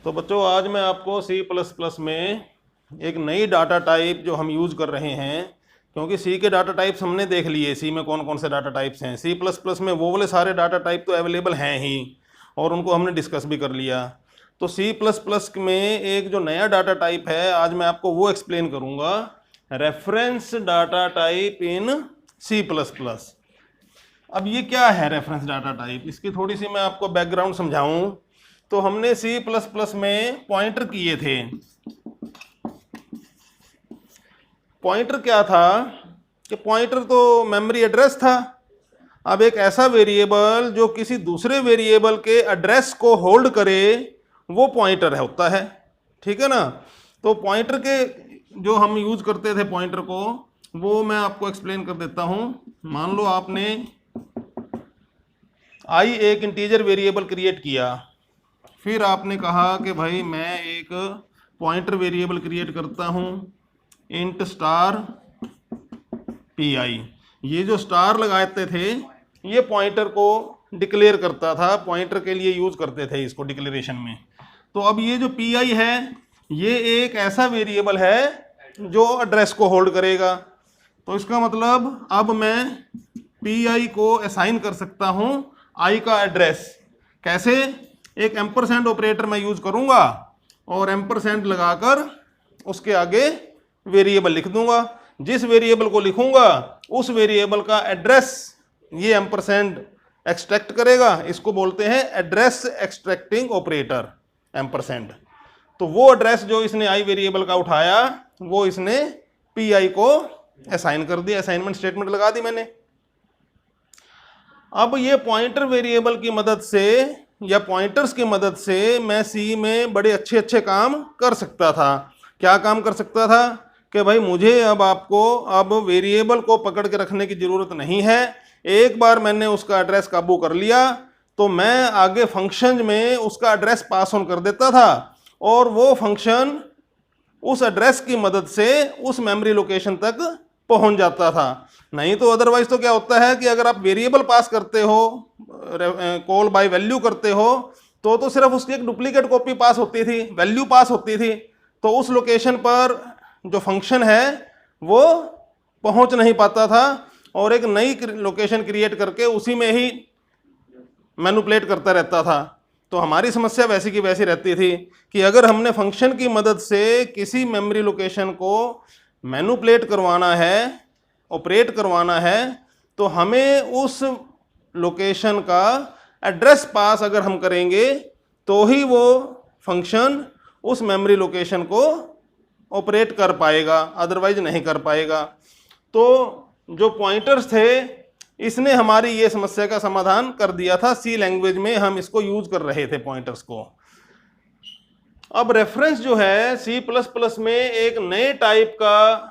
तो बच्चों आज मैं आपको C++ में एक नई डाटा टाइप जो हम यूज़ कर रहे हैं, क्योंकि सी के डाटा टाइप्स हमने देख लिए, सी में कौन कौन से डाटा टाइप्स हैं। C++ में वो वाले सारे डाटा टाइप तो अवेलेबल हैं ही और उनको हमने डिस्कस भी कर लिया। तो C++ में एक जो नया डाटा टाइप है आज मैं आपको वो एक्सप्लेन करूँगा, reference data type in C++। अब ये क्या है रेफरेंस डाटा टाइप, इसकी थोड़ी सी मैं आपको बैकग्राउंड समझाऊं तो हमने C++ में पॉइंटर किए थे। पॉइंटर क्या था कि पॉइंटर तो मेमोरी एड्रेस था। अब एक ऐसा वेरिएबल जो किसी दूसरे वेरिएबल के एड्रेस को होल्ड करे वो पॉइंटर होता है, ठीक है ना। तो पॉइंटर के जो हम यूज करते थे पॉइंटर को, वो मैं आपको एक्सप्लेन कर देता हूं। मान लो आपने आई एक इंटीजर वेरिएबल क्रिएट किया, फिर आपने कहा कि भाई मैं एक पॉइंटर वेरिएबल क्रिएट करता हूं इंट स्टार पी आई। ये जो स्टार लगाते थे ये पॉइंटर को डिक्लेयर करता था, पॉइंटर के लिए यूज करते थे इसको डिक्लेरेशन में। तो अब ये जो पी आई है ये एक ऐसा वेरिएबल है जो एड्रेस को होल्ड करेगा। तो इसका मतलब अब मैं पी आई को असाइन कर सकता हूं आई का एड्रेस। कैसे? एक एम्परसेंड ऑपरेटर मैं यूज करूंगा और एम्परसेंड लगाकर उसके आगे वेरिएबल लिख दूंगा। जिस वेरिएबल को लिखूंगा उस वेरिएबल का एड्रेस ये एम्परसेंड एक्सट्रैक्ट करेगा। इसको बोलते हैं एड्रेस एक्सट्रैक्टिंग ऑपरेटर, एम्परसेंड। तो वो एड्रेस जो इसने आई वेरिएबल का उठाया वो इसने पी आई को असाइन कर दिया, असाइनमेंट स्टेटमेंट लगा दी मैंने। अब ये पॉइंटर वेरिएबल की मदद से या पॉइंटर्स की मदद से मैं सी में बड़े अच्छे अच्छे काम कर सकता था। क्या काम कर सकता था कि भाई मुझे अब वेरिएबल को पकड़ के रखने की ज़रूरत नहीं है। एक बार मैंने उसका एड्रेस काबू कर लिया तो मैं आगे फंक्शन में उसका एड्रेस पास ऑन कर देता था और वो फंक्शन उस एड्रेस की मदद से उस मेमोरी लोकेशन तक पहुंच जाता था। नहीं तो अदरवाइज तो क्या होता है कि अगर आप वेरिएबल पास करते हो, कॉल बाय वैल्यू करते हो, तो सिर्फ उसकी एक डुप्लीकेट कॉपी पास होती थी, वैल्यू पास होती थी। तो उस लोकेशन पर जो फंक्शन है वो पहुंच नहीं पाता था और एक नई लोकेशन क्रिएट करके उसी में ही मैनिपुलेट करता रहता था। तो हमारी समस्या वैसी की वैसी रहती थी कि अगर हमने फंक्शन की मदद से किसी मेमोरी लोकेशन को मैनिपुलेट करवाना है, ऑपरेट करवाना है, तो हमें उस लोकेशन का एड्रेस पास अगर हम करेंगे तो ही वो फंक्शन उस मेमोरी लोकेशन को ऑपरेट कर पाएगा, अदरवाइज नहीं कर पाएगा। तो जो पॉइंटर्स थे इसने हमारी ये समस्या का समाधान कर दिया था। सी लैंग्वेज में हम इसको यूज कर रहे थे पॉइंटर्स को। अब रेफरेंस जो है C++ में एक नए टाइप का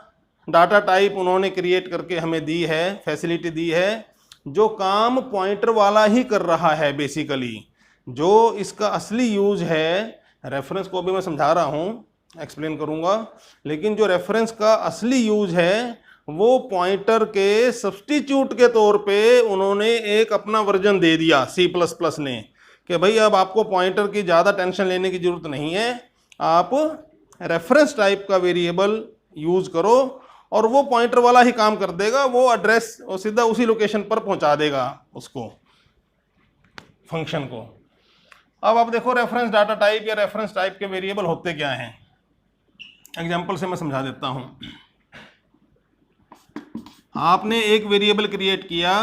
डाटा टाइप उन्होंने क्रिएट करके हमें दी है, फैसिलिटी दी है, जो काम पॉइंटर वाला ही कर रहा है बेसिकली। जो इसका असली यूज है, रेफरेंस को भी मैं समझा रहा हूँ, एक्सप्लेन करूँगा, लेकिन जो रेफरेंस का असली यूज है वो पॉइंटर के सब्स्टिट्यूट के तौर पे उन्होंने एक अपना वर्जन दे दिया C++ ने कि भाई अब आपको पॉइंटर की ज़्यादा टेंशन लेने की ज़रूरत नहीं है, आप रेफरेंस टाइप का वेरिएबल यूज़ करो और वो पॉइंटर वाला ही काम कर देगा, वो एड्रेस और सीधा उसी लोकेशन पर पहुंचा देगा उसको, फंक्शन को। अब आप देखो रेफरेंस डाटा टाइप या रेफरेंस टाइप के वेरिएबल होते क्या हैं, एग्जाम्पल से मैं समझा देता हूं। आपने एक वेरिएबल क्रिएट किया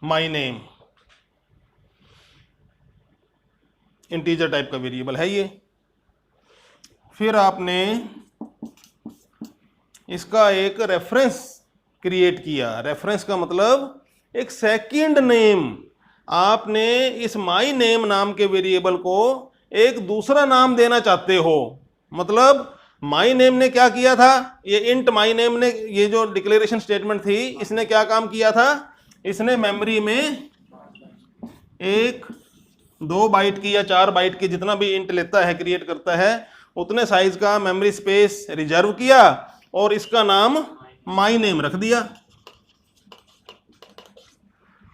माई नेम, इंटीजर टाइप का वेरिएबल है ये। फिर आपने इसका एक रेफरेंस क्रिएट किया। रेफरेंस का मतलब एक सेकंड नेम। आपने इस माई नेम नाम के वेरिएबल को एक दूसरा नाम देना चाहते हो। मतलब माई नेम ने क्या किया था, ये इंट माई नेम ने, ये जो डिक्लेरेशन स्टेटमेंट थी, इसने क्या काम किया था, इसने मेमोरी में 1, 2 बाइट की या 4 बाइट की, जितना भी इंट लेता है, क्रिएट करता है, उतने साइज का मेमोरी स्पेस रिजर्व किया और इसका नाम माई नेम रख दिया।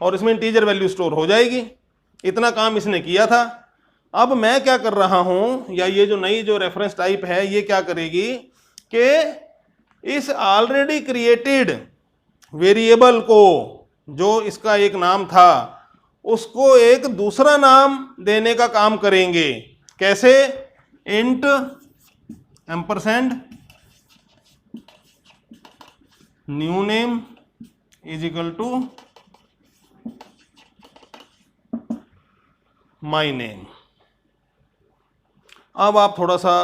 और इसमें इंटीजर वैल्यू स्टोर हो जाएगी। इतना काम इसने किया था। अब मैं क्या कर रहा हूं, या ये जो नई जो रेफरेंस टाइप है ये क्या करेगी कि इस ऑलरेडी क्रिएटेड वेरिएबल को, जो इसका एक नाम था, उसको एक दूसरा नाम देने का काम करेंगे। कैसे? Int ampersand new name is equal to my name. अब आप थोड़ा सा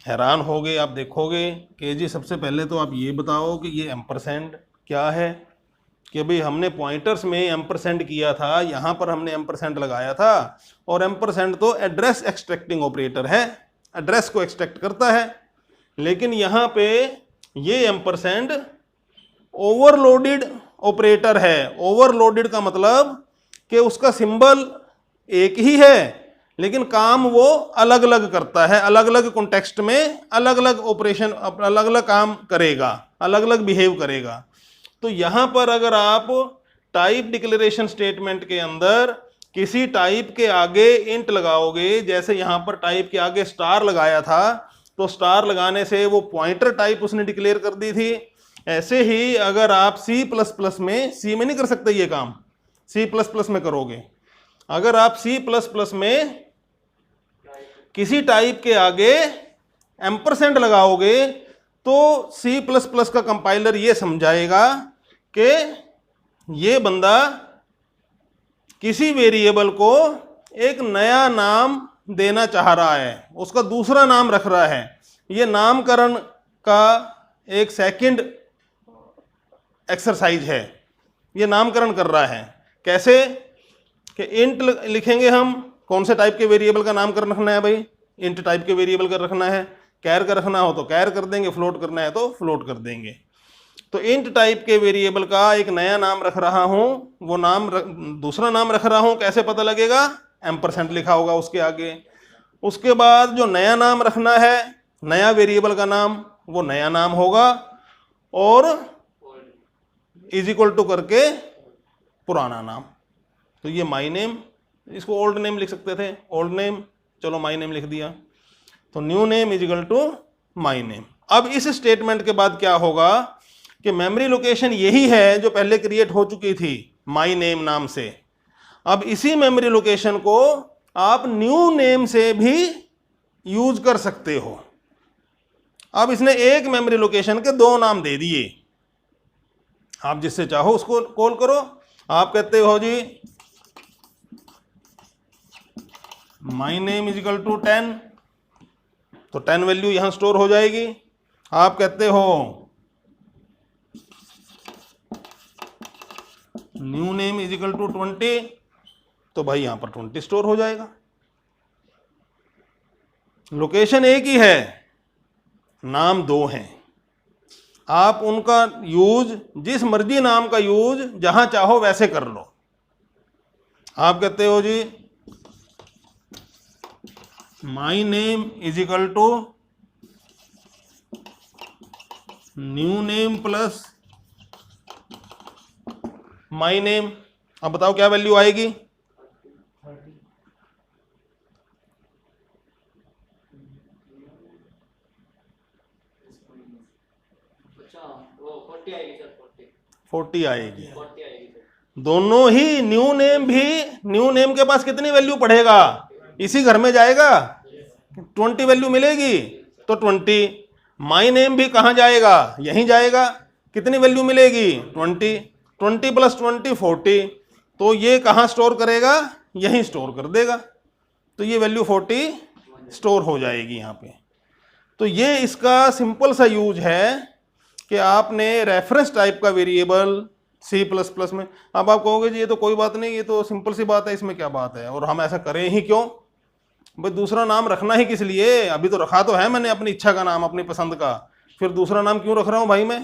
हैरान होगे, आप देखोगे कि जी सबसे पहले तो आप ये बताओ कि ये एम्परसेंड क्या है, कि भाई हमने पॉइंटर्स में एम्परसेंड किया था, यहाँ पर हमने एम्परसेंड लगाया था, और एम्परसेंड तो एड्रेस एक्सट्रैक्टिंग ऑपरेटर है, एड्रेस को एक्सट्रैक्ट करता है। लेकिन यहाँ पे ये एम्परसेंड ओवरलोडेड ऑपरेटर है। ओवरलोडेड का मतलब कि उसका सिंबल एक ही है लेकिन काम वो अलग अलग करता है, अलग अलग कॉन्टेक्स्ट में अलग अलग ऑपरेशन, अलग अलग काम करेगा, अलग अलग बिहेव करेगा। तो यहाँ पर अगर आप टाइप डिक्लेरेशन स्टेटमेंट के अंदर किसी टाइप के आगे इंट लगाओगे, जैसे यहाँ पर टाइप के आगे स्टार लगाया था, तो स्टार लगाने से वो पॉइंटर टाइप उसने डिक्लेयर कर दी थी। ऐसे ही अगर आप C++ में, सी में नहीं कर सकते ये काम, C++ में करोगे। अगर आप C++ में किसी टाइप के आगे एम्परसेंड लगाओगे तो C++ का कंपाइलर ये समझाएगा कि ये बंदा किसी वेरिएबल को एक नया नाम देना चाह रहा है, उसका दूसरा नाम रख रहा है। ये नामकरण का एक सेकंड एक्सरसाइज है, ये नामकरण कर रहा है। कैसे? कि इंट लिखेंगे हम, कौन से टाइप के वेरिएबल का नामकरण रखना है भाई, इंट टाइप के वेरिएबल का रखना है, कैर का रखना हो तो कैर कर देंगे, फ्लोट करना है तो फ्लोट कर देंगे। तो इंट टाइप के वेरिएबल का एक नया नाम रख रहा हूं, वो नाम दूसरा नाम रख रहा हूं, कैसे पता लगेगा? एम्परसेंड लिखा होगा उसके आगे। उसके बाद जो नया नाम रखना है, नया वेरिएबल का नाम, वो नया नाम होगा, और इज इक्वल टू करके पुराना नाम। तो ये माई नेम, इसको ओल्ड नेम लिख सकते थे, ओल्ड नेम, चलो माई नेम लिख दिया। तो new name is equal to my name. अब इस स्टेटमेंट के बाद क्या होगा कि मेमोरी लोकेशन यही है जो पहले क्रिएट हो चुकी थी माई नेम नाम से। अब इसी मेमोरी लोकेशन को आप न्यू नेम से भी यूज कर सकते हो। अब इसने एक मेमोरी लोकेशन के दो नाम दे दिए, आप जिससे चाहो उसको कॉल करो। आप कहते हो जी my name is equal to 10, तो 10 वैल्यू यहां स्टोर हो जाएगी। आप कहते हो new name is equal to 20, तो भाई यहां पर 20 स्टोर हो जाएगा। लोकेशन एक ही है, नाम दो हैं। आप उनका यूज, जिस मर्जी नाम का यूज जहां चाहो वैसे कर लो। आप कहते हो जी my name is equal to new name plus my name. अब बताओ क्या वैल्यू आएगी? फोर्टी आएगी। दोनों ही, न्यू नेम भी, न्यू नेम के पास कितनी वैल्यू पढ़ेगा? इसी घर में जाएगा, 20 वैल्यू मिलेगी तो 20। माई नेम भी कहाँ जाएगा? यहीं जाएगा, कितनी वैल्यू मिलेगी? 20। 20 प्लस 20 40, तो ये कहाँ स्टोर करेगा? यहीं स्टोर कर देगा। तो ये वैल्यू 40 स्टोर हो जाएगी यहाँ पे। तो ये इसका सिंपल सा यूज है कि आपने रेफरेंस टाइप का वेरिएबल C++ में। अब आप कहोगे जी ये तो कोई बात नहीं, ये तो सिंपल सी बात है, इसमें क्या बात है, और हम ऐसा करें ही क्यों भाई? दूसरा नाम रखना ही किस लिए? अभी तो रखा तो है मैंने अपनी इच्छा का नाम, अपनी पसंद का, फिर दूसरा नाम क्यों रख रहा हूँ भाई मैं?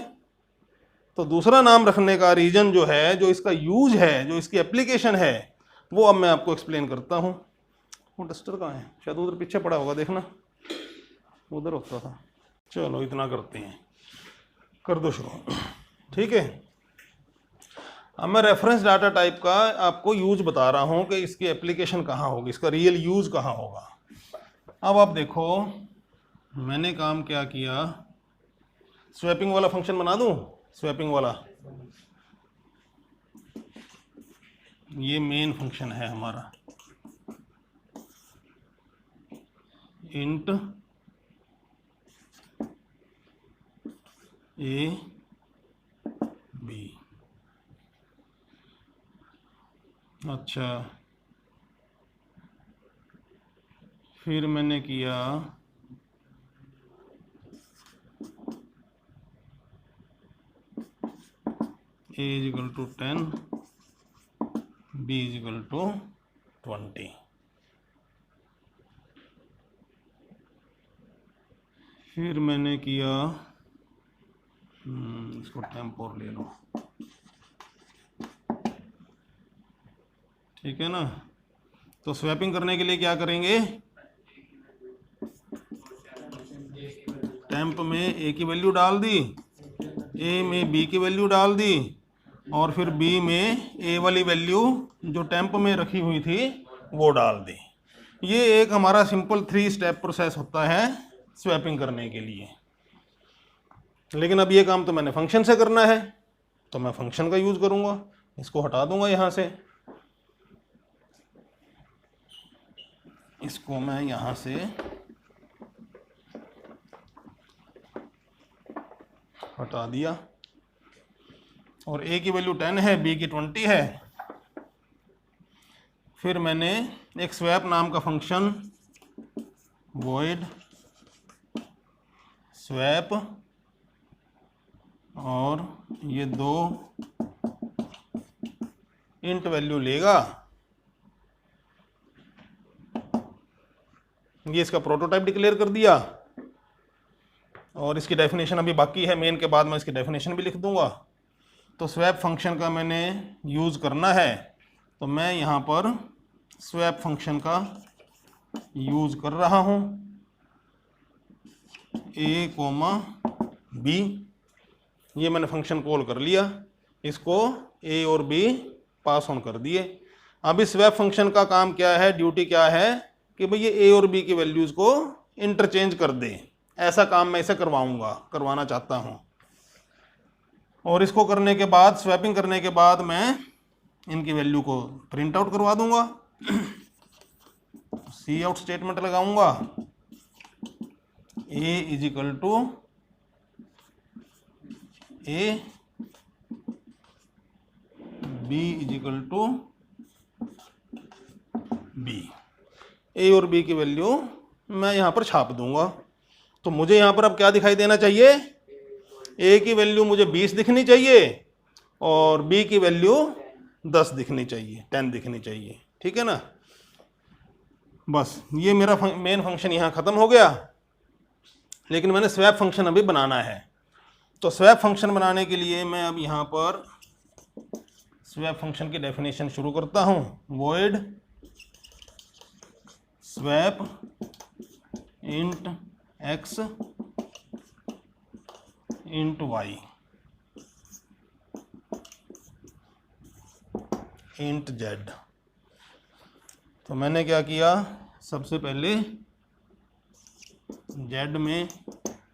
तो दूसरा नाम रखने का रीजन जो है, जो इसका यूज है, जो इसकी एप्लीकेशन है, वो अब मैं आपको एक्सप्लेन करता हूँ। वो डस्टर कहाँ है? शायद उधर पीछे पड़ा होगा, देखना उधर होता था। चलो इतना करते हैं, कर दो शुरू। ठीक है, अब मैं रेफरेंस डाटा टाइप का आपको यूज बता रहा हूँ कि इसकी एप्लीकेशन कहाँ होगी, इसका रियल यूज कहाँ होगा। अब आप देखो मैंने काम क्या किया, स्वैपिंग वाला फंक्शन बना दूँ। स्वैपिंग वाला ये मेन फंक्शन है हमारा, इंट ए बी। अच्छा, फिर मैंने किया a is equal to 10, b is equal to 20। फिर मैंने किया इसको टेम्प और ले लो, ठीक है ना। तो स्वैपिंग करने के लिए क्या करेंगे, टेम्प में ए की वैल्यू डाल दी, ए में बी की वैल्यू डाल दी, और फिर बी में ए वाली वैल्यू जो टेम्प में रखी हुई थी वो डाल दी। ये एक हमारा सिंपल 3 स्टेप प्रोसेस होता है स्वैपिंग करने के लिए। लेकिन अब ये काम तो मैंने फंक्शन से करना है, तो मैं फंक्शन का यूज करूंगा। इसको हटा दूंगा यहां से, इसको मैं यहां से हटा दिया, और a की वैल्यू 10 है, b की 20 है। फिर मैंने एक स्वैप नाम का फंक्शन वॉइड स्वैप, और ये 2 इंट वैल्यू लेगा। ये इसका प्रोटोटाइप डिक्लेयर कर दिया, और इसकी डेफिनेशन अभी बाकी है, मेन के बाद मैं इसकी डेफिनेशन भी लिख दूंगा। तो स्वैप फंक्शन का मैंने यूज़ करना है, तो मैं यहाँ पर स्वैप फंक्शन का यूज़ कर रहा हूँ, a, b। ये मैंने फंक्शन कॉल कर लिया, इसको a और b पास ऑन कर दिए। अब इस स्वैप फंक्शन का काम क्या है, ड्यूटी क्या है कि भाई ये a और b की वैल्यूज़ को इंटरचेंज कर दे। ऐसा काम मैं इसे करवाना चाहता हूँ। और इसको करने के बाद, स्वैपिंग करने के बाद, मैं इनकी वैल्यू को प्रिंट आउट करवा दूंगा। सी आउट स्टेटमेंट लगाऊंगा, a is equal to a, b is equal to b। a और b की वैल्यू मैं यहाँ पर छाप दूंगा। तो मुझे यहाँ पर अब क्या दिखाई देना चाहिए, a की वैल्यू मुझे 20 दिखनी चाहिए, और b की वैल्यू 10 दिखनी चाहिए, 10 दिखनी चाहिए, ठीक है ना। बस ये मेरा मेन फंक्शन यहाँ ख़त्म हो गया। लेकिन मैंने स्वैप फंक्शन अभी बनाना है। तो स्वैप फंक्शन बनाने के लिए मैं अब यहाँ पर स्वैप फंक्शन की डेफिनेशन शुरू करता हूँ। Void swap int x int y int z। तो मैंने क्या किया, सबसे पहले z में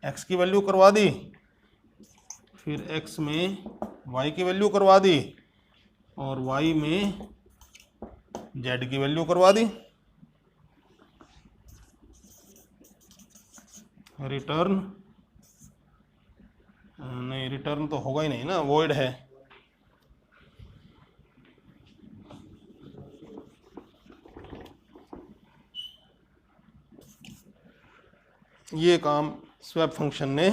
x की वैल्यू करवा दी, फिर x में y की वैल्यू करवा दी, और y में z की वैल्यू करवा दी। रिटर्न नहीं, रिटर्न तो होगा ही नहीं ना, वॉइड है। ये काम स्वैप फंक्शन ने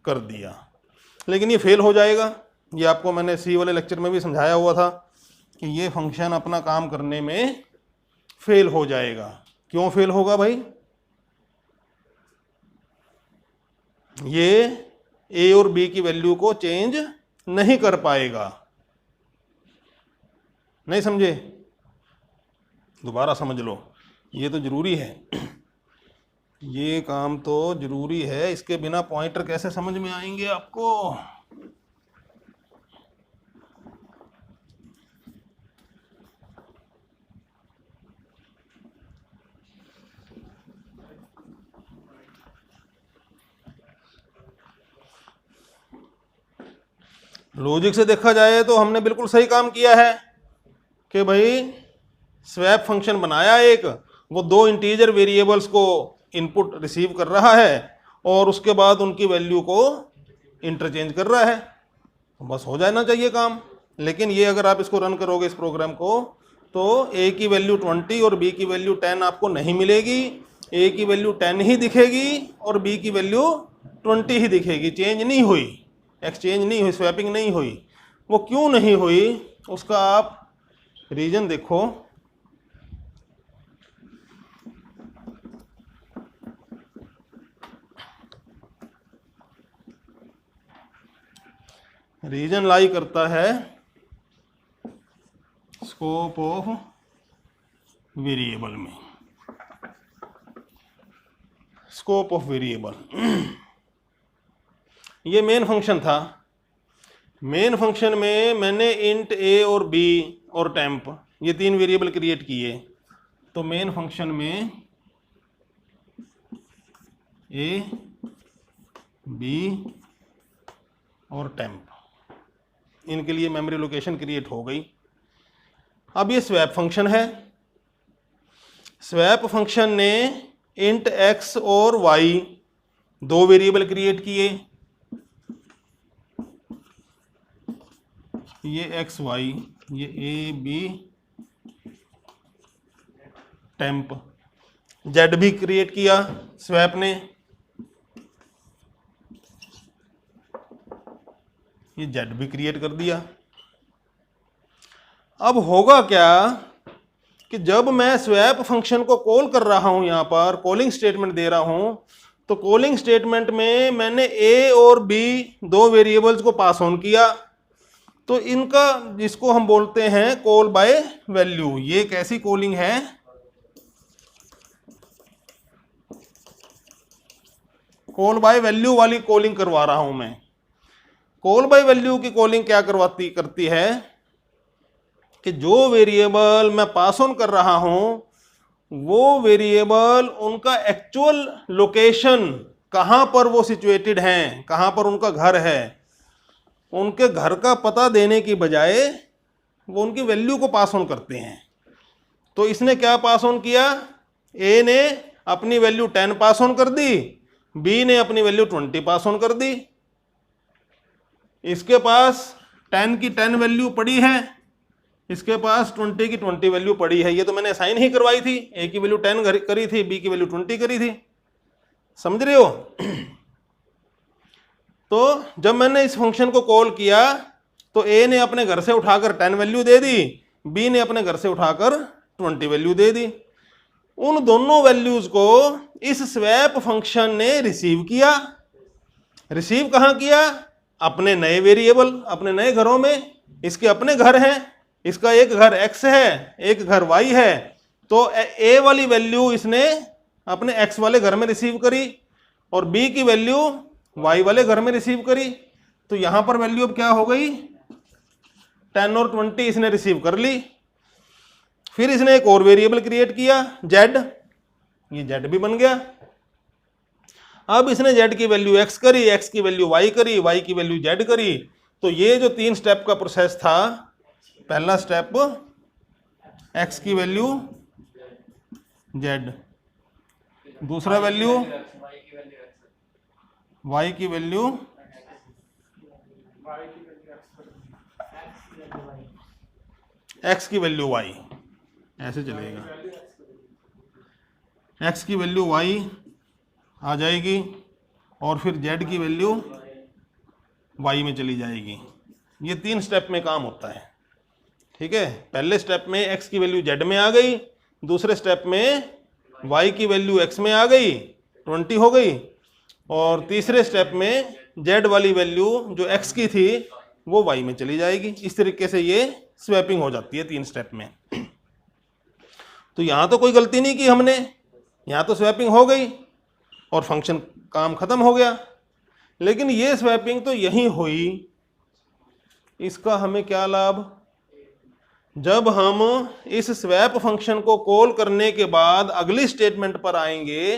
कर दिया, लेकिन ये फेल हो जाएगा। ये आपको मैंने सी वाले लेक्चर में भी समझाया हुआ था कि ये फंक्शन अपना काम करने में फेल हो जाएगा। क्यों फेल होगा भाई, ये a और b की वैल्यू को चेंज नहीं कर पाएगा। नहीं समझे, दोबारा समझ लो, ये तो जरूरी है, ये काम तो जरूरी है। इसके बिना पॉइंटर कैसे समझ में आएंगे आपको। लॉजिक से देखा जाए तो हमने बिल्कुल सही काम किया है कि भाई स्वैप फंक्शन बनाया एक, वो दो इंटीजर वेरिएबल्स को इनपुट रिसीव कर रहा है और उसके बाद उनकी वैल्यू को इंटरचेंज कर रहा है, बस हो जाना चाहिए काम। लेकिन ये अगर आप इसको रन करोगे इस प्रोग्राम को तो ए की वैल्यू 20 और बी की वैल्यू 10 आपको नहीं मिलेगी। ए की वैल्यू 10 ही दिखेगी और बी की वैल्यू 20 ही दिखेगी, चेंज नहीं हुई, एक्सचेंज नहीं हुई, स्वैपिंग नहीं हुई। वो क्यों नहीं हुई उसका आप रीजन देखो। रीजन लाई करता है स्कोप ऑफ वेरिएबल में। स्कोप ऑफ वेरिएबल ये मेन फंक्शन था। मेन फंक्शन में मैंने इंट ए और बी और टेम्प ये तीन वेरिएबल क्रिएट किए। तो मेन फंक्शन में ए बी और टेम्प इनके लिए मेमोरी लोकेशन क्रिएट हो गई। अब ये स्वैप फंक्शन है। स्वैप फंक्शन ने इंट एक्स और वाई दो वेरिएबल क्रिएट किए, ये एक्स वाई, ये ए बी टेम्प। जेड भी क्रिएट किया स्वैप ने, ये जेड भी क्रिएट कर दिया। अब होगा क्या कि जब मैं स्वैप फंक्शन को कॉल कर रहा हूं, यहां पर कॉलिंग स्टेटमेंट दे रहा हूं, तो कॉलिंग स्टेटमेंट में मैंने ए और बी दो वेरिएबल्स को पास ऑन किया। तो इनका जिसको हम बोलते हैं कॉल बाय वैल्यू, ये कैसी कॉलिंग है? कॉल बाय वैल्यू वाली कॉलिंग करवा रहा हूं मैं। कॉल बाय वैल्यू की कॉलिंग क्या करती है कि जो वेरिएबल मैं पास ऑन कर रहा हूं वो वेरिएबल उनका एक्चुअल लोकेशन कहां पर वो सिचुएटेड हैं, कहां पर उनका घर है, उनके घर का पता देने की बजाय वो उनकी वैल्यू को पास ऑन करते हैं। तो इसने क्या पास ऑन किया? ए ने अपनी वैल्यू 10 पास ऑन कर दी, बी ने अपनी वैल्यू 20 पास ऑन कर दी। इसके पास 10 की 10 वैल्यू पड़ी है, इसके पास 20 की 20 वैल्यू पड़ी है। ये तो मैंने असाइन ही करवाई थी, ए की वैल्यू 10 करी थी, बी की वैल्यू 20 करी थी। समझ रहे हो? तो जब मैंने इस फंक्शन को कॉल किया तो ए ने अपने घर से उठाकर 10 वैल्यू दे दी, बी ने अपने घर से उठाकर 20 वैल्यू दे दी। उन दोनों वैल्यूज को इस स्वैप फंक्शन ने रिसीव किया। रिसीव कहाँ किया? अपने नए वेरिएबल, अपने नए घरों में। इसके अपने घर हैं, इसका एक घर x है, एक घर y है। तो a वाली वैल्यू इसने अपने x वाले घर में रिसीव करी और b की वैल्यू y वाले घर में रिसीव करी। तो यहां पर वैल्यू अब क्या हो गई? 10 और 20 इसने रिसीव कर ली। फिर इसने एक और वेरिएबल क्रिएट किया z, ये z भी बन गया। अब इसने z की वैल्यू x करी, x की वैल्यू y करी, y की वैल्यू z करी। तो ये जो 3 स्टेप का प्रोसेस था, पहला स्टेप x की वैल्यू z, दूसरा वैल्यू y की वैल्यू x की वैल्यू y, ऐसे चलेगा। x की वैल्यू y आ जाएगी और फिर z की वैल्यू y में चली जाएगी। ये 3 स्टेप में काम होता है, ठीक है। पहले स्टेप में x की वैल्यू z में आ गई, दूसरे स्टेप में y की वैल्यू x में आ गई, 20 हो गई, और तीसरे स्टेप में z वाली वैल्यू जो x की थी वो y में चली जाएगी। इस तरीके से ये स्वैपिंग हो जाती है 3 स्टेप में। तो यहाँ तो कोई गलती नहीं की हमने, यहाँ तो स्वैपिंग हो गई और फंक्शन काम खत्म हो गया। लेकिन ये स्वैपिंग तो यहीं हुई, इसका हमें क्या लाभ? जब हम इस स्वैप फंक्शन को कॉल करने के बाद अगली स्टेटमेंट पर आएंगे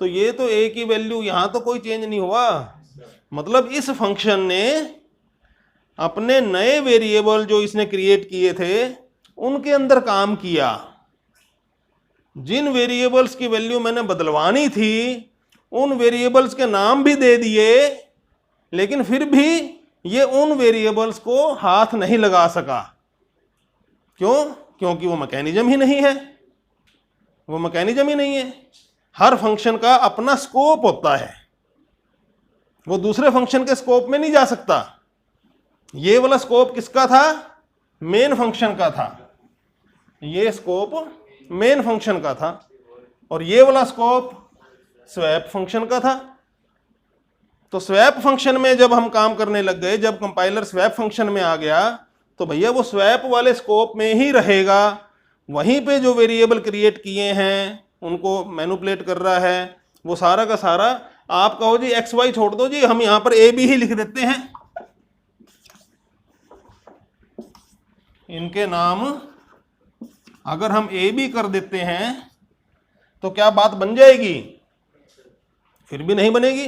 तो ये तो a की वैल्यू, यहाँ तो कोई चेंज नहीं हुआ। मतलब इस फंक्शन ने अपने नए वेरिएबल जो इसने क्रिएट किए थे उनके अंदर काम किया। जिन वेरिएबल्स की वैल्यू मैंने बदलवानी थी उन वेरिएबल्स के नाम भी दे दिए, लेकिन फिर भी ये उन वेरिएबल्स को हाथ नहीं लगा सका। क्यों? क्योंकि वो मैकेनिज्म ही नहीं है, वो मैकेनिज्म ही नहीं है। हर फंक्शन का अपना स्कोप होता है, वो दूसरे फंक्शन के स्कोप में नहीं जा सकता। ये वाला स्कोप किसका था? मेन फंक्शन का था। ये स्कोप मेन फंक्शन का था और ये वाला स्कोप स्वैप फंक्शन का था। तो स्वैप फंक्शन में जब हम काम करने लग गए, जब कंपाइलर स्वैप फंक्शन में आ गया, तो भैया वो स्वैप वाले स्कोप में ही रहेगा। वहीं पे जो वेरिएबल क्रिएट किए हैं उनको मैनिपुलेट कर रहा है, वो सारा का सारा। आप कहो जी एक्स वाई छोड़ दो जी, हम यहां पर ए बी ही लिख देते हैं। इनके नाम अगर हम ए बी कर देते हैं तो क्या बात बन जाएगी? फिर भी नहीं बनेगी,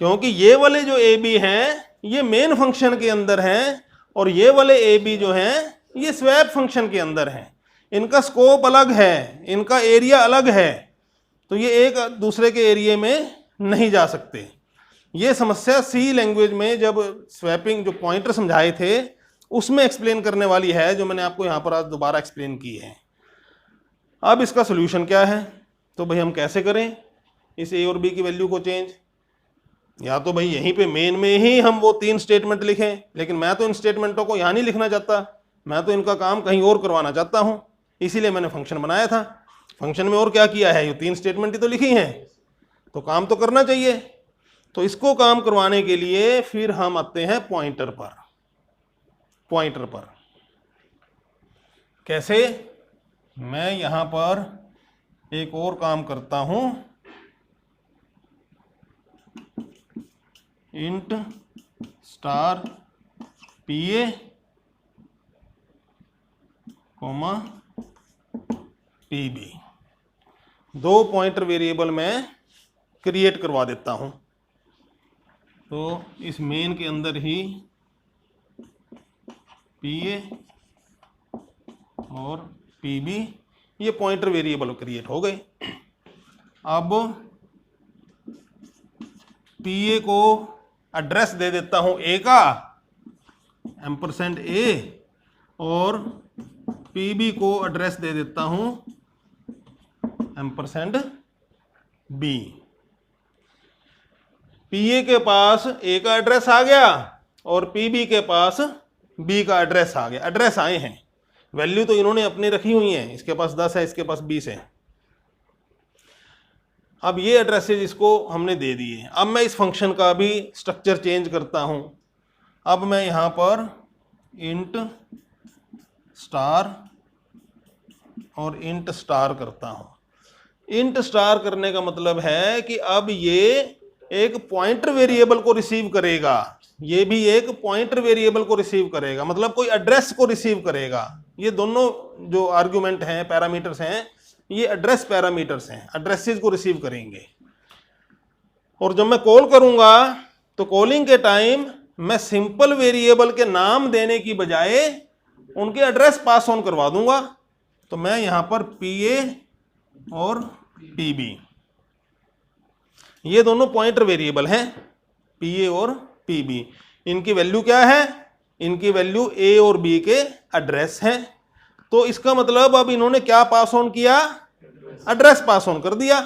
क्योंकि ये वाले जो ए बी हैं ये मेन फंक्शन के अंदर हैं और ये वाले ए बी जो हैं ये स्वैप फंक्शन के अंदर हैं। इनका स्कोप अलग है, इनका एरिया अलग है, तो ये एक दूसरे के एरिया में नहीं जा सकते। ये समस्या सी लैंग्वेज में जब स्वैपिंग जो पॉइंटर समझाए थे उसमें एक्सप्लेन करने वाली है, जो मैंने आपको यहाँ पर आज दोबारा एक्सप्लेन की है। अब इसका सोल्यूशन क्या है? तो भाई हम कैसे करें इस ए और बी की वैल्यू को चेंज? या तो भाई यहीं पे मेन में ही हम वो 3 स्टेटमेंट लिखें, लेकिन मैं तो इन स्टेटमेंटों को यहाँ नहीं लिखना चाहता, मैं तो इनका काम कहीं और करवाना चाहता हूँ, इसीलिए मैंने फंक्शन बनाया था। फंक्शन में और क्या किया है? ये 3 स्टेटमेंट ही तो लिखी हैं, तो काम तो करना चाहिए। तो इसको काम करवाने के लिए फिर हम आते हैं पॉइंटर पर। पॉइंटर पर कैसे? मैं यहां पर एक और काम करता हूं, int star P A comma P B, 2 pointer variable मैं क्रिएट करवा देता हूं। तो इस मेन के अंदर ही पी ए और पी बी ये पॉइंटर वेरिएबल क्रिएट हो गए। अब पी ए को एड्रेस दे देता हूं ए का %a और पी बी को एड्रेस दे देता हूं %b। पी ए के पास ए का एड्रेस आ गया और पी बी के पास बी का एड्रेस आ गया। एड्रेस आए हैं, वैल्यू तो इन्होंने अपनी रखी हुई है, इसके पास 10 है, इसके पास 20 है। अब ये एड्रेसेज इसको हमने दे दिए। अब मैं इस फंक्शन का भी स्ट्रक्चर चेंज करता हूं। अब मैं यहां पर इंट स्टार और इंट स्टार करता हूं। इंट स्टार करने का मतलब है कि अब ये एक पॉइंटर वेरिएबल को रिसीव करेगा, ये भी एक पॉइंटर वेरिएबल को रिसीव करेगा, मतलब कोई एड्रेस को रिसीव करेगा। ये दोनों जो आर्गुमेंट हैं, पैरामीटर्स हैं, ये एड्रेस पैरामीटर्स हैं, एड्रेसेस को रिसीव करेंगे। और जब मैं कॉल करूंगा तो कॉलिंग के टाइम मैं सिंपल वेरिएबल के नाम देने की बजाय उनके एड्रेस पास ऑन करवा दूंगा। तो मैं यहां पर पी ए और पी बी, ये दोनों पॉइंटर वेरिएबल हैं, पी ए और पी बी। इनकी वैल्यू क्या है? इनकी वैल्यू ए और बी के एड्रेस है। तो इसका मतलब अब इन्होंने क्या पास ऑन किया? एड्रेस पास ऑन कर दिया।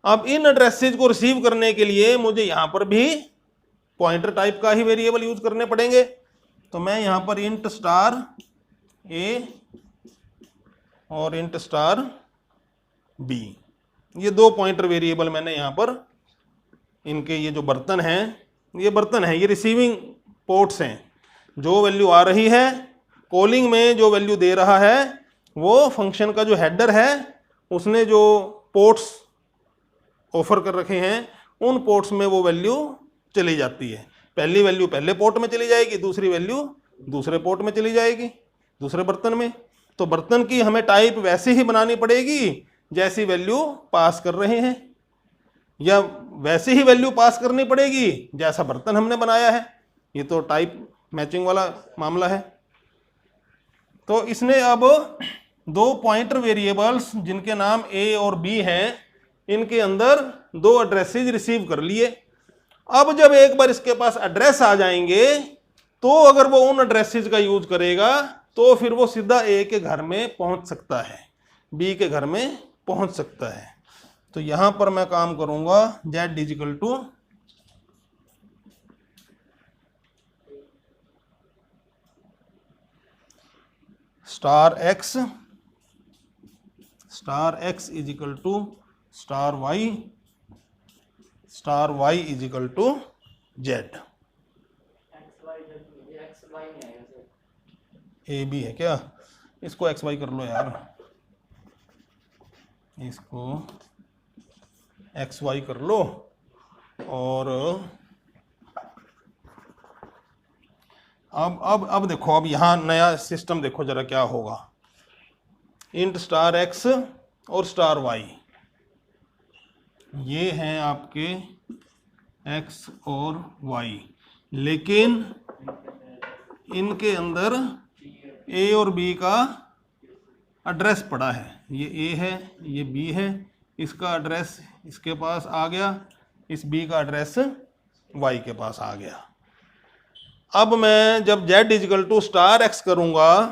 अब इन एड्रेसेज को रिसीव करने के लिए मुझे यहां पर भी पॉइंटर टाइप का ही वेरिएबल यूज करने पड़ेंगे। तो मैं यहां पर इंट स्टार ए और इंट स्टार बी, ये 2 पॉइंटर वेरिएबल मैंने यहां पर, इनके ये जो बर्तन हैं, ये बर्तन है, ये रिसीविंग पोर्ट्स हैं। जो वैल्यू आ रही है कॉलिंग में, जो वैल्यू दे रहा है, वो फंक्शन का जो हेडर है उसने जो पोर्ट्स ऑफर कर रखे हैं उन पोर्ट्स में वो वैल्यू चली जाती है। पहली वैल्यू पहले पोर्ट में चली जाएगी, दूसरी वैल्यू दूसरे पोर्ट में चली जाएगी, दूसरे बर्तन में। तो बर्तन की हमें टाइप वैसे ही बनानी पड़ेगी जैसी वैल्यू पास कर रहे हैं, या वैसे ही वैल्यू पास करनी पड़ेगी जैसा बर्तन हमने बनाया है। ये तो टाइप मैचिंग वाला मामला है। तो इसने अब दो पॉइंटर वेरिएबल्स जिनके नाम ए और बी हैं, इनके अंदर दो एड्रेसेस रिसीव कर लिए। अब जब एक बार इसके पास एड्रेस आ जाएंगे तो अगर वो उन एड्रेसेस का यूज करेगा तो फिर वो सीधा ए के घर में पहुंच सकता है, बी के घर में पहुंच सकता है। तो यहां पर मैं काम करूंगा z is equal to star x is equal to star y is equal to z। A B है क्या? इसको एक्स वाई कर लो यार, इसको एक्स वाई कर लो। और अब देखो, अब यहाँ नया सिस्टम देखो जरा क्या होगा। इंट स्टार एक्स और स्टार वाई, ये हैं आपके एक्स और वाई, लेकिन इनके अंदर ए और बी का एड्रेस पड़ा है। ये ए है, ये बी है, इसका एड्रेस इसके पास आ गया, इस बी का एड्रेस वाई के पास आ गया। अब मैं जब z is equal to star X करूंगा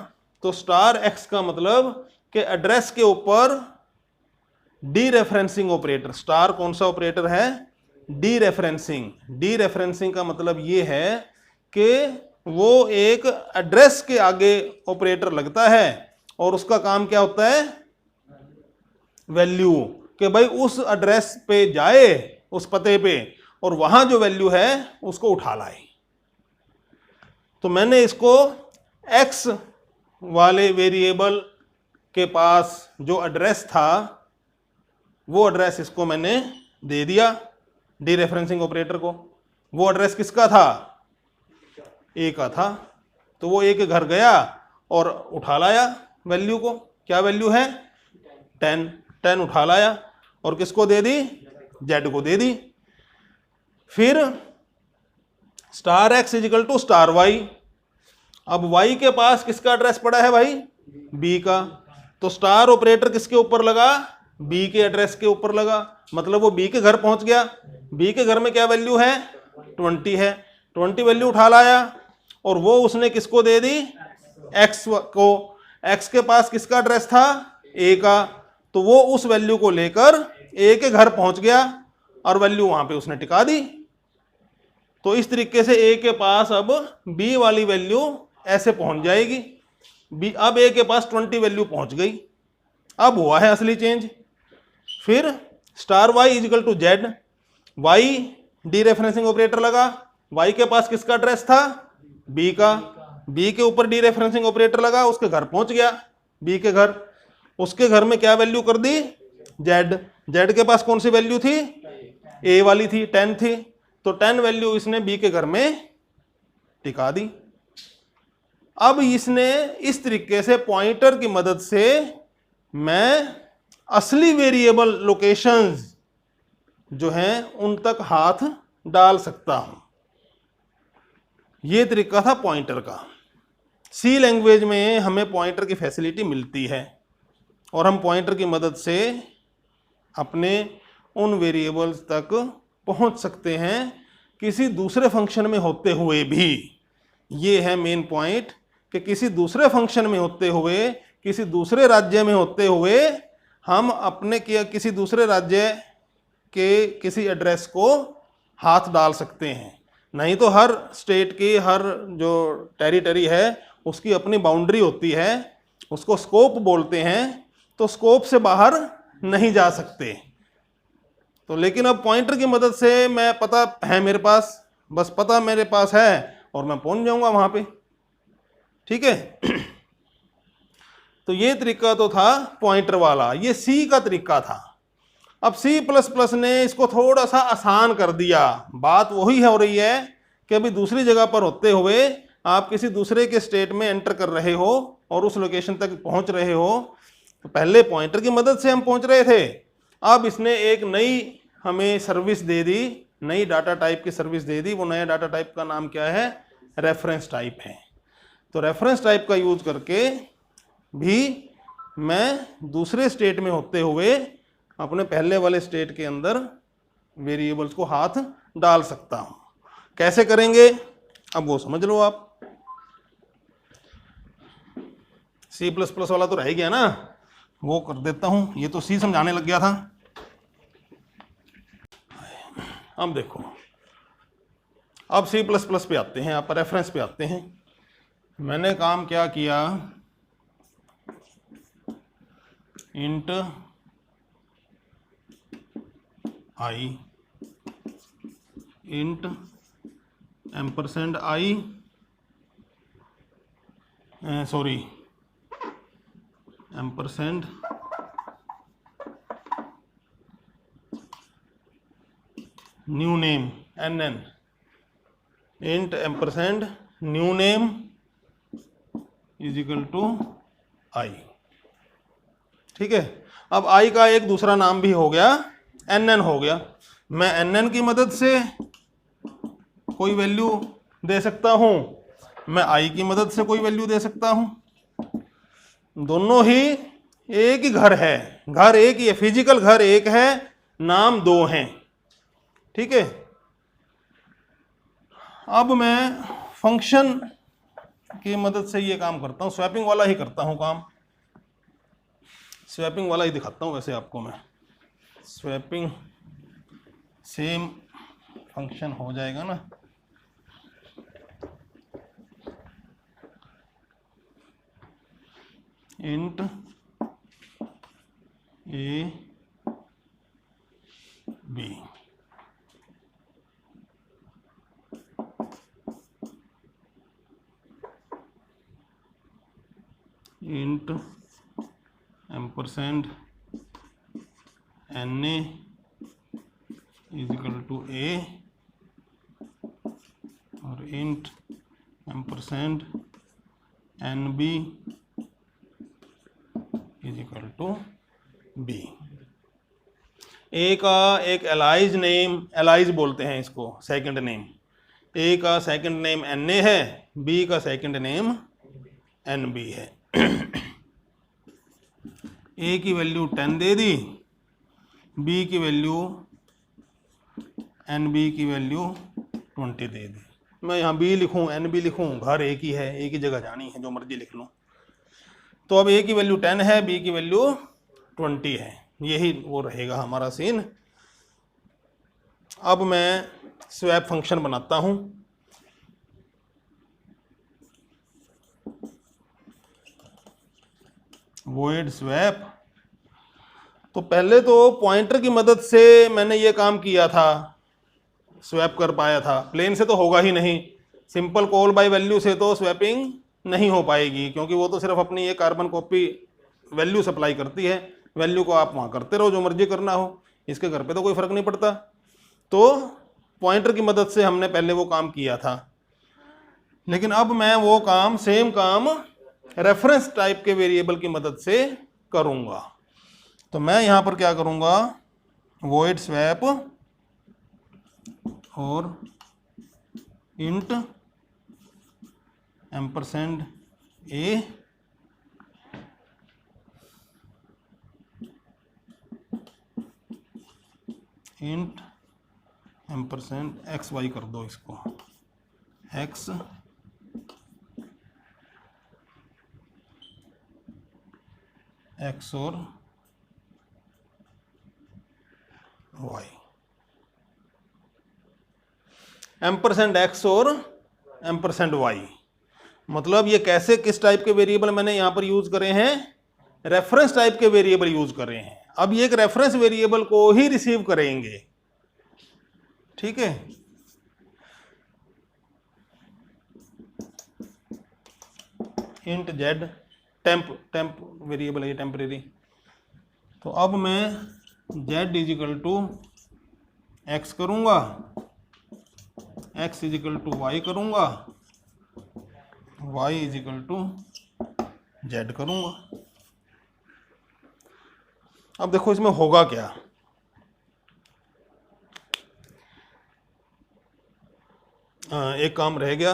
तो स्टार एक्स का मतलब कि एड्रेस के ऊपर डी रेफरेंसिंग ऑपरेटर, स्टार कौन सा ऑपरेटर है? D referencing. डी रेफरेंसिंग का मतलब ये है कि वो एक एड्रेस के आगे ऑपरेटर लगता है और उसका काम क्या होता है? वैल्यू, कि भाई उस एड्रेस पे जाए, उस पते पे, और वहां जो वैल्यू है उसको उठा लाए। तो मैंने इसको x वाले वेरिएबल के पास जो एड्रेस था वो एड्रेस इसको मैंने दे दिया डी रेफरेंसिंग ऑपरेटर को। वो एड्रेस किसका था? ए का था। तो वो ए के घर गया और उठा लाया वैल्यू को। क्या वैल्यू है? 10 उठा लाया और किसको दे दी? z को दे दी। फिर star X is equal to star Y. अब वाई के पास किसका एड्रेस पड़ा है भाई? बी का। तो स्टार ऑपरेटर किसके ऊपर लगा? बी के एड्रेस के ऊपर लगा, मतलब वो बी के घर पहुंच गया। बी के घर में क्या वैल्यू है? 20 है। 20 वैल्यू उठा लाया और वो उसने किसको दे दी? एक्स को। एक्स के पास किसका एड्रेस था? ए का। तो वो उस वैल्यू को लेकर ए के घर पहुंच गया और वैल्यू वहां पे उसने टिका दी। तो इस तरीके से ए के पास अब बी वाली वैल्यू ऐसे पहुंच जाएगी। बी, अब ए के पास 20 वैल्यू पहुंच गई। अब हुआ है असली चेंज। फिर star Y is equal to Z. Y dereferencing operator लगा, वाई के पास किसका एड्रेस था? बी का। बी के ऊपर डी रेफरेंसिंग ऑपरेटर लगा, उसके घर पहुंच गया, बी के घर। उसके घर में क्या वैल्यू कर दी? जेड। जेड के पास कौन सी वैल्यू थी? ए वाली थी, 10 थी। तो 10 वैल्यू इसने बी के घर में टिका दी। अब इसने इस तरीके से पॉइंटर की मदद से मैं असली वेरिएबल लोकेशंस जो हैं उन तक हाथ डाल सकता हूं। यह तरीका था पॉइंटर का। सी लैंग्वेज में हमें पॉइंटर की फैसिलिटी मिलती है और हम पॉइंटर की मदद से अपने उन वेरिएबल्स तक पहुंच सकते हैं किसी दूसरे फंक्शन में होते हुए भी। ये है मेन पॉइंट कि किसी दूसरे फंक्शन में होते हुए, किसी दूसरे राज्य में होते हुए हम अपने किसी दूसरे राज्य के किसी एड्रेस को हाथ डाल सकते हैं। नहीं तो हर स्टेट की, हर जो टेरिटरी है उसकी अपनी बाउंड्री होती है, उसको स्कोप बोलते हैं। तो स्कोप से बाहर नहीं जा सकते। तो लेकिन अब पॉइंटर की मदद से मैं, पता है मेरे पास, बस पता मेरे पास है और मैं पहुंच जाऊंगा वहां पे। ठीक है। तो ये तरीका तो था पॉइंटर वाला, ये सी का तरीका था। अब C++ ने इसको थोड़ा सा आसान कर दिया। बात वही हो रही है कि अभी दूसरी जगह पर होते हुए आप किसी दूसरे के स्टेट में एंटर कर रहे हो और उस लोकेशन तक पहुंच रहे हो। तो पहले पॉइंटर की मदद से हम पहुंच रहे थे, अब इसने एक नई हमें सर्विस दे दी, नई डाटा टाइप की सर्विस दे दी। वो नया डाटा टाइप का नाम क्या है? रेफरेंस टाइप है। तो रेफरेंस टाइप का यूज करके भी मैं दूसरे स्टेट में होते हुए अपने पहले वाले स्टेट के अंदर वेरिएबल्स को हाथ डाल सकता हूं। कैसे करेंगे अब वो समझ लो आप। C++ वाला तो रह गया ना, वो कर देता हूं। ये तो C समझाने लग गया था। अब देखो, अब C++ पे आते हैं, आप रेफरेंस पे आते हैं। मैंने काम क्या किया, int i, int %i, sorry ampersand new name nn, int ampersand new name is equal to i। ठीक है, अब i का एक दूसरा नाम भी हो गया, nn हो गया। मैं nn की मदद से कोई वैल्यू दे सकता हूं, मैं i की मदद से कोई वैल्यू दे सकता हूं। दोनों ही एक ही घर है, घर एक ही है, फिजिकल घर एक है, नाम दो हैं। ठीक है, अब मैं फंक्शन की मदद से ये काम करता हूं, स्वैपिंग वाला ही करता हूं काम, स्वैपिंग वाला ही दिखाता हूं वैसे आपको मैं। स्वैपिंग सेम फंक्शन हो जाएगा ना, int a b, int ampersand na is equal to a और int ampersand nb is equal to b। A का एक एलाइज नेम, एलाइज बोलते हैं इसको, सेकंड नेम। ए का सेकंड नेम na है, बी का सेकंड नेम nb है। ए की वैल्यू 10 दे दी, बी की वैल्यू nb की वैल्यू 20 दे दी। मैं यहाँ b लिखूँ nb लिखूँ, घर एक ही है, एक ही जगह जानी है, जो मर्जी लिख लूँ। तो अब a की वैल्यू 10 है, b की वैल्यू 20 है, यही वो रहेगा हमारा सीन। अब मैं स्वैप फंक्शन बनाता हूँ। वॉइड स्वैप, तो पहले तो पॉइंटर की मदद से मैंने ये काम किया था, स्वैप कर पाया था। प्लेन से तो होगा ही नहीं, सिंपल कॉल बाय वैल्यू से तो स्वैपिंग नहीं हो पाएगी, क्योंकि वो तो सिर्फ अपनी ये कार्बन कॉपी वैल्यू सप्लाई करती है। वैल्यू को आप वहाँ करते रहो जो मर्जी करना हो, इसके घर पे तो कोई फ़र्क नहीं पड़ता। तो पॉइंटर की मदद से हमने पहले वो काम किया था, लेकिन अब मैं वो काम, सेम काम रेफरेंस टाइप के वेरिएबल की मदद से करूँगा। तो मैं यहाँ पर क्या करूँगा, वॉइड स्वैप और int ampersand a int ampersand x y कर दो इसको, एक्स एक्स और वाई, एम्परसेंड एक्स और एम्परसेंड वाई। मतलब ये कैसे, किस टाइप के वेरिएबल मैंने यहाँ पर यूज करे हैं, रेफरेंस टाइप के वेरिएबल यूज कर रहे हैं। अब ये एक रेफरेंस वेरिएबल को ही रिसीव करेंगे। ठीक है, इंट जेड, टेम्प वेरिएबल है ये, टेम्परेरी। तो अब मैं z is equal to x करूंगा, x is equal to y करूंगा, y is equal to z करूंगा। अब देखो इसमें होगा क्या, एक काम रह गया,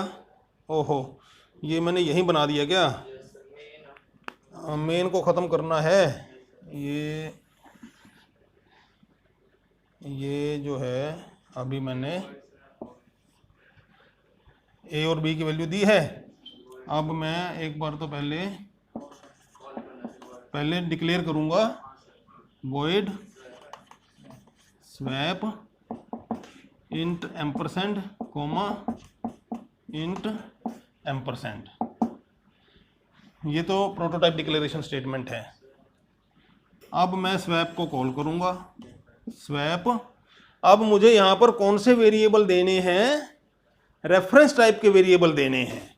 ओहो, ये मैंने यहीं बना दिया क्या? मेन को ख़त्म करना है। ये जो है अभी मैंने ए और बी की वैल्यू दी है। अब मैं एक बार तो पहले डिक्लेयर करूँगा void swap int ampersand comma int ampersand. ये तो प्रोटोटाइप डिक्लेरेशन स्टेटमेंट है। अब मैं स्वैप को कॉल करूँगा। स्वैप, अब मुझे यहाँ पर कौन से वेरिएबल देने हैं? रेफरेंस टाइप के वेरिएबल देने हैं।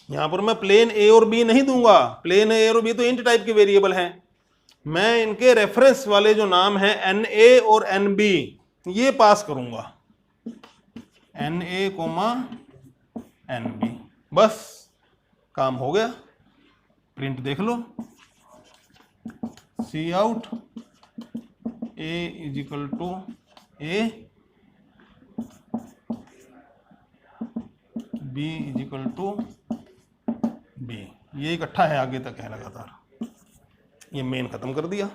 यहाँ पर मैं प्लेन ए और बी नहीं दूंगा, प्लेन ए और बी तो इंट टाइप के वेरिएबल हैं। मैं इनके रेफरेंस वाले जो नाम हैं एन ए और एन बी, ये पास करूंगा, n a comma n b. बस काम हो गया। प्रिंट देख लो, cout a is equal to a, b is equal to b. ये इकट्ठा है, आगे तक है लगातार। ये मेन खत्म कर दिया।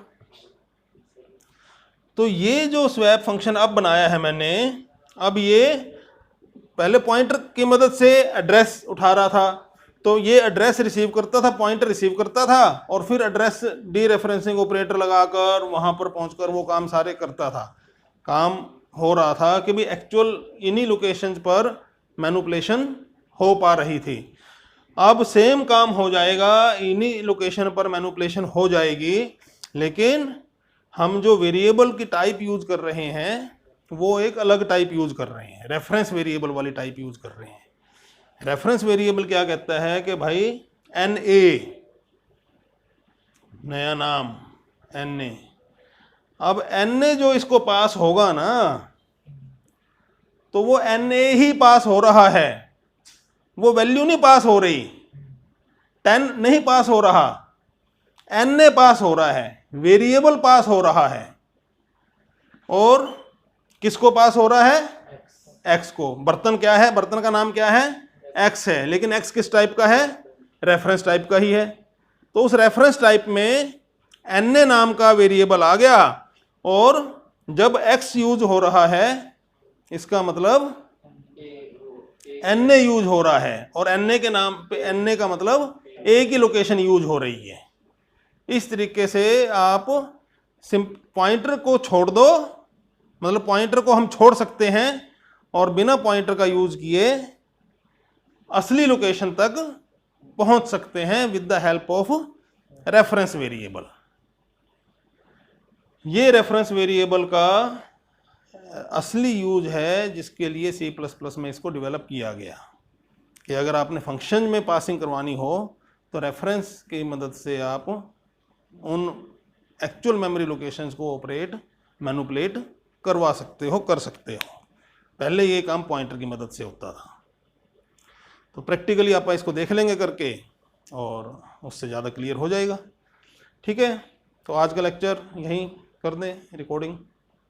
तो ये जो स्वैप फंक्शन अब बनाया है मैंने, अब ये पहले पॉइंटर की मदद से एड्रेस उठा रहा था, तो ये एड्रेस रिसीव करता था, पॉइंटर रिसीव करता था, और फिर एड्रेस डी रेफरेंसिंग ऑपरेटर लगाकर वहां पर पहुंचकर वो काम सारे करता था। काम हो रहा था कि भी एक्चुअल इन्हीं लोकेशंस पर मैनिपुलेशन हो पा रही थी। अब सेम काम हो जाएगा, इन्हीं लोकेशन पर मैनिपुलेशन हो जाएगी, लेकिन हम जो वेरिएबल की टाइप यूज कर रहे हैं वो एक अलग टाइप यूज कर रहे हैं, रेफरेंस वेरिएबल वाली टाइप यूज कर रहे हैं। रेफरेंस वेरिएबल क्या कहता है कि भाई एन ए, नया नाम एन ए। अब एन ए जो इसको पास होगा ना, तो वो एन ए ही पास हो रहा है, वो वैल्यू नहीं पास हो रही, 10 नहीं पास हो रहा, एन ए पास हो रहा है, वेरिएबल पास हो रहा है। और किसको पास हो रहा है? एक्स को। बर्तन क्या है? बर्तन का नाम क्या है? एक्स है, लेकिन एक्स किस टाइप का है? रेफरेंस टाइप का ही है। तो उस रेफरेंस टाइप में एन ए नाम का वेरिएबल आ गया, और जब एक्स यूज हो रहा है इसका मतलब एन ए यूज हो रहा है, और एन ए के नाम पे एन ए का मतलब ए की लोकेशन यूज हो रही है। इस तरीके से आप पॉइंटर को छोड़ दो, मतलब पॉइंटर को हम छोड़ सकते हैं और बिना पॉइंटर का यूज किए असली लोकेशन तक पहुंच सकते हैं with the help of reference variable. ये रेफरेंस वेरिएबल का असली यूज है, जिसके लिए C++ में इसको डेवलप किया गया कि अगर आपने फंक्शन में पासिंग करवानी हो तो रेफरेंस की मदद से आप उन एक्चुअल मेमोरी लोकेशंस को मैनिपुलेट करवा सकते हो, कर सकते हो। पहले ये काम पॉइंटर की मदद से होता था। तो प्रैक्टिकली आप इसको देख लेंगे करके, और उससे ज़्यादा क्लियर हो जाएगा। ठीक है, तो आज का लेक्चर यहीं कर दें रिकॉर्डिंग।